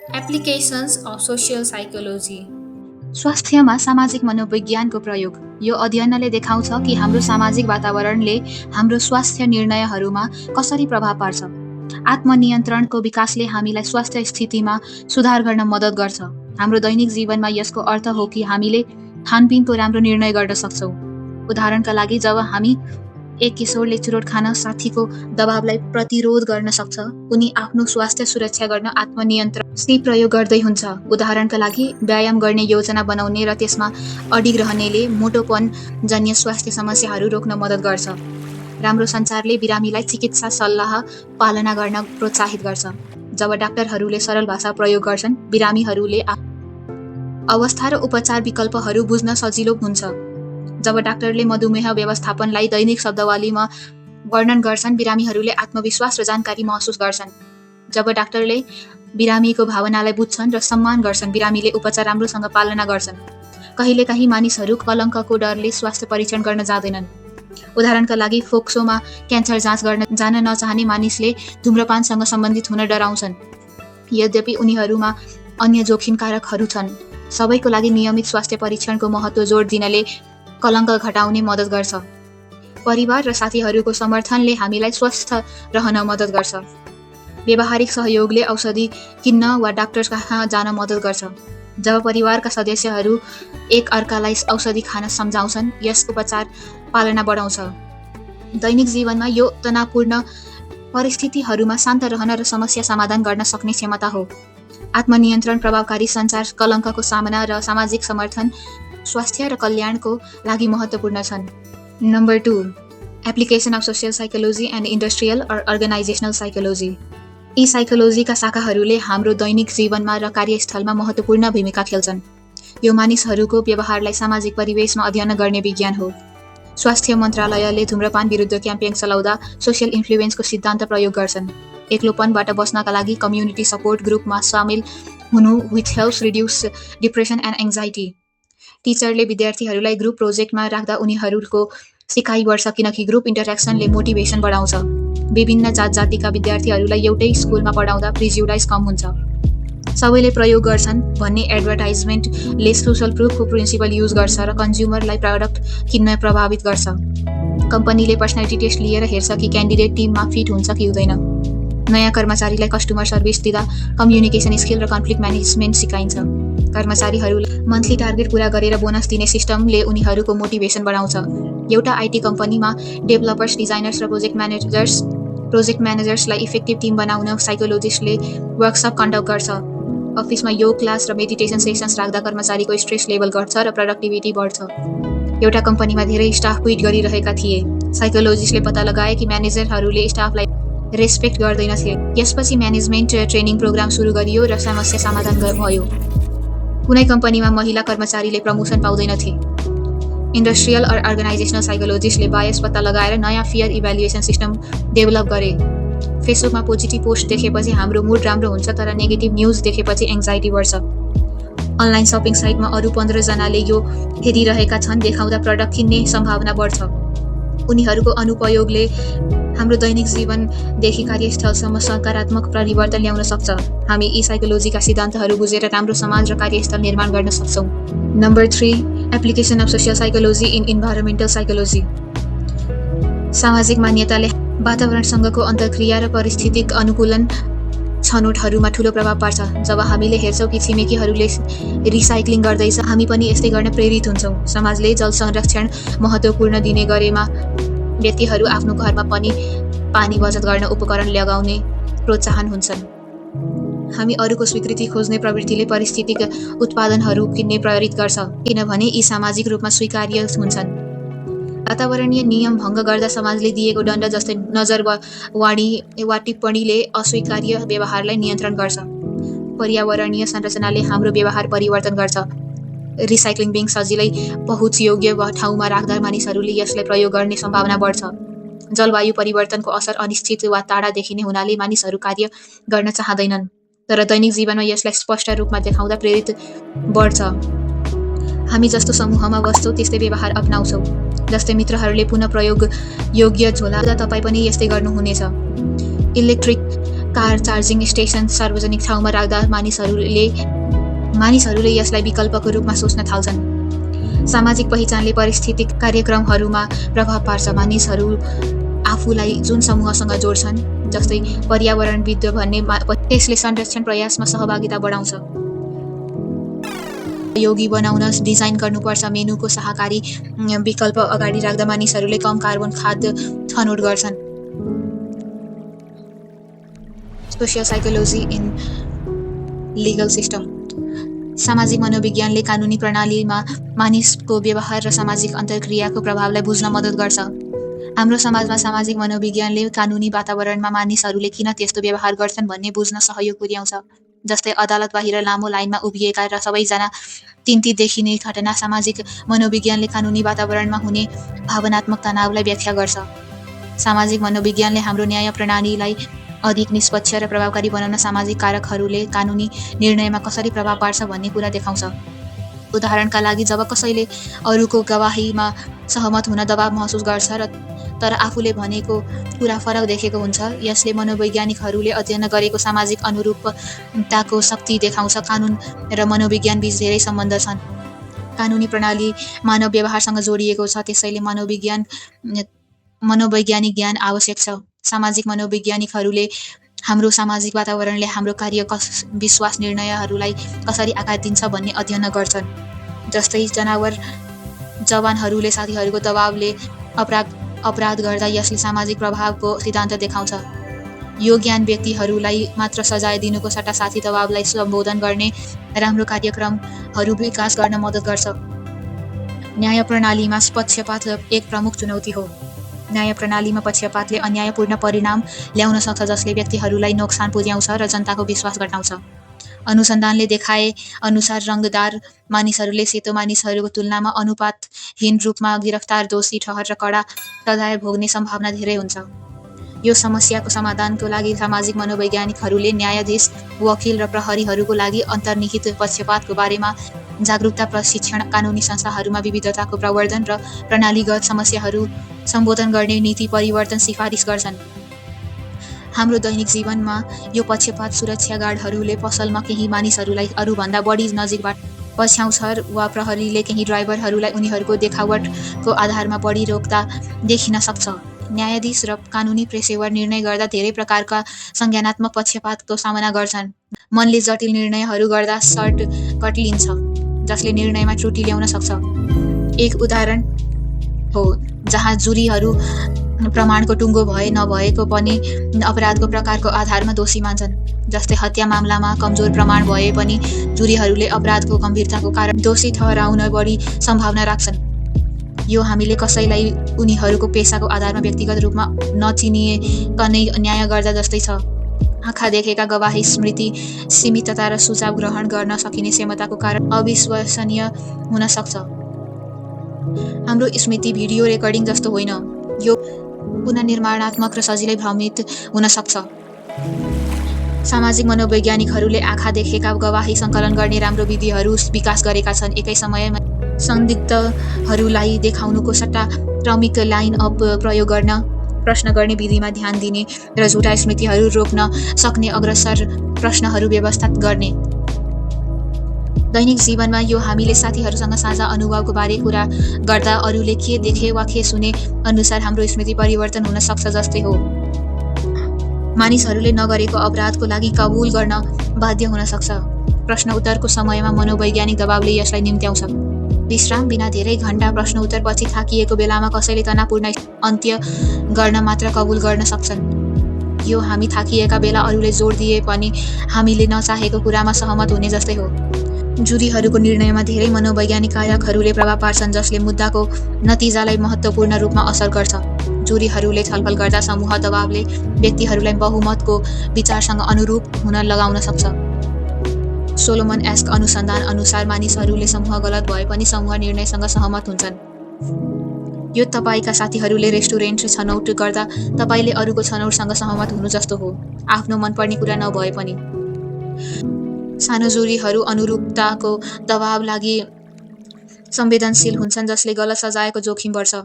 Applications of social psychology. स्वास्थ्यमा सामाजिक मनोविज्ञानको प्रयोग। यो अध्ययनले देखाउँछ कि हाम्रो सामाजिक वातावरणले हाम्रो स्वास्थ्य निर्णयहरूमा कसरी प्रभाव पार्छ। आत्मनियन्त्रणको विकासले हामीलाई स्वास्थ्य स्थितिमा सुधार गर्न मद्दत गर्छ। हाम्रो दैनिक जीवनमा यसको अर्थ हो कि हामीले खानपिनको राम्रो निर्णय गर्न सक्छौँ। उदाहरणका लागि, जब हामी एक किशोरले चुरोट खान साथीको दबावलाई प्रतिरोध गर्न सक्छ, उनी आफ्नो स्वास्थ्य सुरक्षा गर्न आत्मनियन्त्रण प्रयोग गर्दै हुन्छ। उदाहरणका लागि, व्यायाम गर्ने योजना बनाउने र त्यसमा अडिग रहनेले मोटोपन जन्य स्वास्थ्य समस्याहरू रोक्न मद्दत गर्छ। राम्रो सञ्चारले बिरामीलाई चिकित्सा सल्लाह पालना गर्न प्रोत्साहित गर्छ। जब डाक्टरहरूले सरल भाषा प्रयोग गर्छन्, बिरामीहरूले अवस्था र उपचार विकल्पहरू बुझ्न सजिलो हुन्छ। जब डाक्टरले मधुमेह व्यवस्थापनलाई दैनिक शब्दावलीमा वर्णन गर्छन्, बिरामीहरूले आत्मविश्वास र जानकारी महसुस गर्छन्। जब डाक्टरले बिरामीको भावनालाई बुझ्छन् र सम्मान गर्छन्, बिरामीले उपचार राम्रोसँग पालना गर्छन्। कहिलेकाहीँ मानिसहरू कलङ्कको डरले स्वास्थ्य परीक्षण गर्न जाँदैनन्। उदाहरणका लागि, फोक्सोमा क्यान्सर जाँच गर्न जान नचाहने मानिसले धुम्रपानसँग सम्बन्धित हुन डराउँछन्। यद्यपि उनीहरूमा अन्य जोखिम कारकहरू छन्। सबैको लागि नियमित स्वास्थ्य परीक्षणको महत्त्व जोड दिनले कलङ्क घटाउने मद्दत गर्छ। परिवार र साथीहरूको समर्थनले हामीलाई स्वस्थ रहन मद्दत गर्छ। व्यावहारिक सहयोगले औषधि किन्न वा डाक्टर कहाँ जान मद्दत गर्छ। जब परिवारका सदस्यहरू एक अर्कालाई औषधि खान सम्झाउँछन्, यस उपचार पालना बढाउँछ। दैनिक जीवनमा यो तनावपूर्ण परिस्थितिहरूमा शान्त रहन र समस्या समाधान गर्न सक्ने क्षमता हो। आत्मनियन्त्रण, प्रभावकारी सञ्चार, कलङ्कको सामना र सामाजिक समर्थन स्वास्थ्य र कल्याणको लागि महत्त्वपूर्ण छन्। Number 2, application of social psychology and industrial र अर्गनाइजेसनल साइकोलोजी। यी साइकोलोजीका शाखाहरूले हाम्रो दैनिक जीवनमा र कार्यस्थलमा महत्त्वपूर्ण भूमिका खेल्छन्। यो मानिसहरूको व्यवहारलाई सामाजिक परिवेशमा अध्ययन गर्ने विज्ञान हो। स्वास्थ्य मन्त्रालयले धुम्रपान विरुद्ध क्याम्पेन चलाउँदा सोसियल इन्फ्लुएन्सको सिद्धान्त प्रयोग गर्छन्। एक्लोपनबाट बस्नका लागि कम्युनिटी सपोर्ट ग्रुपमा सामेल हुनु which helps reduce depression and anxiety. टिचरले विद्यार्थीहरूलाई ग्रुप प्रोजेक्टमा राख्दा उनीहरूको सिकाइ बढ्छ, किनकि ग्रुप इन्टरेक्सनले मोटिभेसन बढाउँछ। विभिन्न जातजातिका विद्यार्थीहरूलाई एउटै स्कुलमा पढाउँदा प्रिजुडाइज कम हुन्छ। सबैले प्रयोग गर्छन् भन्ने एडभर्टाइजमेन्टले सोसल प्रुफको प्रिन्सिपल युज गर्छ र कन्ज्युमरलाई प्रडक्ट किन्न प्रभावित गर्छ। कम्पनीले पर्सनालिटी टेस्ट लिएर हेर्छ कि क्यान्डिडेट टिममा फिट हुन्छ कि हुँदैन। नयाँ कर्मचारीलाई कस्टमर सर्भिस दिँदा कम्युनिकेसन स्किल र कन्फ्लिक्ट म्यानेजमेन्ट सिकाइन्छ। कर्मचारीहरूलाई मन्थली टार्गेट पूरा गरेर बोनस दिने सिस्टमले उनीहरूको मोटिभेसन बढाउँछ। एउटा आइटी कम्पनीमा डेभलपर्स, डिजाइनर्स र प्रोजेक्ट म्यानेजर्सलाई इफेक्टिभ टिम बनाउन साइकोलोजिस्टले वर्कसप कन्डक्ट गर्छ। अफिसमा योग क्लास र मेडिटेसन सेसन्स राख्दा कर्मचारीको स्ट्रेस लेभल घट्छ र प्रोडक्टिभिटी बढ्छ। एउटा कम्पनीमा धेरै स्टाफ क्विट गरिरहेका थिए। साइकोलोजिस्टले पत्ता लगाए कि म्यानेजरहरूले स्टाफलाई रेस्पेक्ट गर्दैनथे। यसपछि म्यानेजमेन्ट ट्रेनिङ प्रोग्राम सुरु गरियो र समस्या समाधान भयो। कुनै कम्पनीमा महिला कर्मचारीले प्रमोसन पाउँदैनथे। इन्डस्ट्रियल र अर्गनाइजेसनल साइकोलोजिस्टले बायस पत्ता लगाएर नयाँ फियर इभ्यालुएसन सिस्टम डेभलप गरे। फेसबुकमा पोजिटिभ पोस्ट देखेपछि हाम्रो मुड राम्रो हुन्छ, तर नेगेटिभ न्युज देखेपछि एङ्जाइटी बढ्छ। अनलाइन सपिङ साइटमा अरू 15 जनाले यो हेरिरहेका छन् देखाउँदा प्रडक्ट किन्ने सम्भावना बढ्छ। उनीहरूको अनुपयोगले हाम्रो दैनिक जीवनदेखि कार्यस्थलसम्म सकारात्मक परिवर्तन ल्याउन सक्छ। हामी यी साइकोलोजीका सिद्धान्तहरू बुझेर राम्रो समाज र कार्यस्थल निर्माण गर्न सक्छौँ। Number 3, application of social psychology in environmental psychology. सामाजिक मान्यताले वातावरणसँगको अन्तर्क्रिया र पारिस्थितिक अनुकूलन छनौटहरूमा ठूलो प्रभाव पार्छ। जब हामीले हेर्छौँ कि छिमेकीहरूले रिसाइक्लिङ गर्दैछ, हामी पनि यस्तै गर्न प्रेरित हुन्छौँ। समाजले जल संरक्षण महत्त्वपूर्ण दिने गरेमा व्यक्तिहरू आफ्नो घरमा पनि पानी बचत गर्न उपकरण लगाउने प्रोत्साहन हुन्छन्। हामी अरूको स्वीकृति खोज्ने प्रवृत्तिले पारिस्थितिक उत्पादनहरू किन्ने प्रेरित गर्छ, किनभने यी सामाजिक रूपमा स्वीकार्य हुन्छन्। वातावरणीय नियम भङ्ग गर्दा समाजले दिएको दण्ड जस्तै नजर वाणी वा टिप्पणीले अस्वीकार्य व्यवहारलाई नियन्त्रण गर्छ। पर्यावरणीय संरचनाले हाम्रो व्यवहार परिवर्तन गर्छ। रिसाइक्लिङ बिन सजिलै पहुँचयोग्य ठाउँमा राख्दा मानिसहरूले यसलाई प्रयोग गर्ने सम्भावना बढ्छ। जलवायु परिवर्तनको असर अनिश्चित वा टाढा देखिने हुनाले मानिसहरू कार्य गर्न चाहँदैनन्, तर दैनिक जीवनमा यसलाई स्पष्ट रूपमा देखाउँदा प्रेरित बढ्छ। हामी जस्तो समूहमा बस्छौँ त्यस्तै व्यवहार अपनाउँछौँ। जस्तै मित्रहरूले पुनः प्रयोग योग्य झोला तपाईँ पनि यस्तै गर्नुहुनेछ। इलेक्ट्रिक कार चार्जिङ स्टेसन सार्वजनिक ठाउँमा राख्दा मानिसहरूले यसलाई विकल्पको रूपमा सोच्न थाल्छन्। सामाजिक पहिचानले पारिस्थितिक कार्यक्रमहरूमा प्रभाव पार्छ। मानिसहरू आफूलाई जुन समूहसँग जोड्छन्, जस्तै पर्यावरणविद भन्ने त्यसले संरक्षण प्रयासमा सहभागिता बढाउँछ। योगी बनाउन डिजाइन गर्नुपर्छ। मेनुको शाकाहारी विकल्प अगाडि राख्दा मानिसहरूले कम कार्बन खाद्य छनौट गर्छन्। Social psychology in legal system. सामाजिक मनोविज्ञानले कानुनी प्रणालीमा मानिसको व्यवहार र सामाजिक अन्तर्क्रियाको प्रभावलाई बुझ्न मद्दत गर्छ। हाम्रो समाजमा सामाजिक मनोविज्ञानले कानुनी वातावरणमा मानिसहरूले किन त्यस्तो व्यवहार गर्छन् भन्ने बुझ्न सहयोग पुर्याउँछ। जस्तै अदालत बाहिर लामो लाइनमा उभिएका र सबैजना तिन्ती देखिने घटना। सामाजिक मनोविज्ञानले कानुनी वातावरणमा हुने भावनात्मक तनावलाई व्याख्या गर्छ। सामाजिक मनोविज्ञानले हाम्रो न्याय प्रणालीलाई अधिक निष्पक्ष र प्रभावकारी बनाउन सामाजिक कारकहरूले कानुनी निर्णयमा कसरी प्रभाव पार्छ भन्ने कुरा देखाउँछ। उदाहरणका लागि, जब कसैले अरूको गवाहीमा सहमत हुन दबाव महसुस गर्छ तर आफूले भनेको कुरा फरक देखेको हुन्छ, यसले मनोवैज्ञानिकहरूले अध्ययन गरेको सामाजिक अनुरूपताको शक्ति देखाउँछ। कानुन र मनोविज्ञान बीच धेरै सम्बन्ध छन्। कानुनी प्रणाली मानव व्यवहारसँग जोडिएको छ, त्यसैले मनोवैज्ञानिक ज्ञान आवश्यक छ। सामाजिक मनोवैज्ञानिकहरूले हाम्रो सामाजिक वातावरणले हाम्रो कार्य, विश्वास, निर्णयहरूलाई कसरी आकार दिन्छ भन्ने अध्ययन गर्छन्। जस्तै जवानहरूले साथीहरूको दबावले अपराध गर्दा यसले सामाजिक प्रभावको सिद्धान्त देखाउँछ। यो ज्ञान व्यक्तिहरूलाई मात्र सजाय दिनुको सट्टा साथी दबावलाई सम्बोधन गर्ने राम्रो कार्यक्रमहरू विकास गर्न मद्दत गर्छ। न्याय प्रणालीमा पक्षपात एक प्रमुख चुनौती हो। न्याय प्रणालीमा पक्षपातले अन्यायपूर्ण परिणाम ल्याउन सक्छ, जसले व्यक्तिहरूलाई नोक्सान पुर्याउँछ र जनताको विश्वास घटाउँछ। अनुसन्धानले देखाए अनुसार रङ्गदार मानिसहरूले सेतो मानिसहरूको तुलनामा अनुपातहीन रूपमा गिरफ्तार, दोषी ठहर र कडा सजाय भोग्ने सम्भावना धेरै हुन्छ। यो समस्याको समाधानको लागि सामाजिक मनोवैज्ञानिकहरूले न्यायाधीश, वकिल र प्रहरीहरूको लागि अन्तर्निहित पक्षपातको बारेमा जागरुकता प्रशिक्षण, कानुनी संस्थाहरूमा विविधताको प्रवर्धन र प्रणालीगत समस्याहरू सम्बोधन गर्ने नीति परिवर्तन सिफारिस गर्छन्। हाम्रो दैनिक जीवनमा यो पक्षपात सुरक्षा गार्डहरूले पसलमा केही मानिसहरूलाई अरूभन्दा बढी नजिकबाट पछ्याउँछ वा प्रहरीले केही ड्राइभरहरूलाई उनीहरूको देखावटको आधारमा बढी रोक्दा देखिन सक्छ। न्यायाधीश र कानुनी पेशेवर निर्णय गर्दा धेरै प्रकारका संज्ञानात्मक पक्षपातको सामना गर्छन्। मनले जटिल निर्णयहरू गर्दा सर्टकट लिन्छ, जसले निर्णयमा त्रुटि ल्याउन सक्छ। एक उदाहरण हो जहाँ जुरीहरू प्रमाणको टुङ्गो नभएको पनि अपराधको प्रकारको आधारमा दोषी मान्छन्। जस्तै हत्या मामलामा कमजोर प्रमाण भए पनि जुरीहरूले अपराधको गम्भीरताको कारण दोषी ठहराउन बढी सम्भावना राख्छन्। यो हामीले कसैलाई उनीहरूको पेसाको आधारमा व्यक्तिगत रूपमा नचिनिकनै न्याय गर्दा जस्तै छ। आँखा देखेका गवाही स्मृति सीमितता र सुझाव ग्रहण गर्न सकिने क्षमताको कारण अविश्वसनीय हुन सक्छ। हाम्रो स्मृति भिडियो रेकर्डिङ जस्तो होइन, यो पुनर्निर्माणात्मक र सजिलै भ्रमित हुन सक्छ। सामाजिक मनोवैज्ञानिकहरूले आँखा देखेका गवाही सङ्कलन गर्ने राम्रो विधिहरू विकास गरेका छन्। एकै समयमा संदिग्धहरूलाई देखाउनुको सट्टा क्रमिक लाइन अप प्रयोग गर्न, प्रश्न गर्ने विधिमा ध्यान दिने र झुटा स्मृतिहरू रोक्न सक्ने अग्रसर प्रश्नहरू व्यवस्थित गर्ने। दैनिक जीवनमा यो हामीले साथीहरूसँग साझा अनुभवको बारे कुरा गर्दा अरूले के देखे वा के सुने अनुसार हाम्रो स्मृति परिवर्तन हुन सक्छ जस्तै हो। मानिसहरूले नगरेको अपराधको लागि कबुल गर्न बाध्य हुन सक्छ। प्रश्न उत्तरको समयमा मनोवैज्ञानिक दबावले यसलाई निम्त्याउँछ। विश्राम बिना धेरै घण्टा प्रश्न उत्तरपछि थाकिएको बेलामा कसैले तनावपूर्ण अन्त्य गर्न मात्र कबुल गर्न सक्छन्। यो हामी थाकिएका बेला अरूले जोड दिए पनि हामीले नचाहेको कुरामा सहमत हुने जस्तै हो। जुरीहरूको निर्णयमा धेरै मनोवैज्ञानिक कारकहरूले प्रभाव पार्छन्, जसले मुद्दाको नतिजालाई महत्त्वपूर्ण रूपमा असर गर्छ। जुरीहरूले छलफल गर्दा समूह दबावले व्यक्तिहरूलाई बहुमतको विचारसँग अनुरूप हुन लगाउन सक्छ। सोलोमन एस्क अनुसन्धान अनुसार मानिसहरूले समूह गलत भए पनि समूह निर्णयसँग सहमत हुन्छन्। यो तपाईँका साथीहरूले रेस्टुरेन्ट छनौट गर्दा तपाईँले अरूको छनौटसँग सहमत हुनु जस्तो हो, आफ्नो मनपर्ने कुरा नभए पनि। सानो जुरीहरू अनुरूपताको दबाव लागि संवेदनशील हुन्छन्, जसले गलत सजायको जोखिम बढ्छ।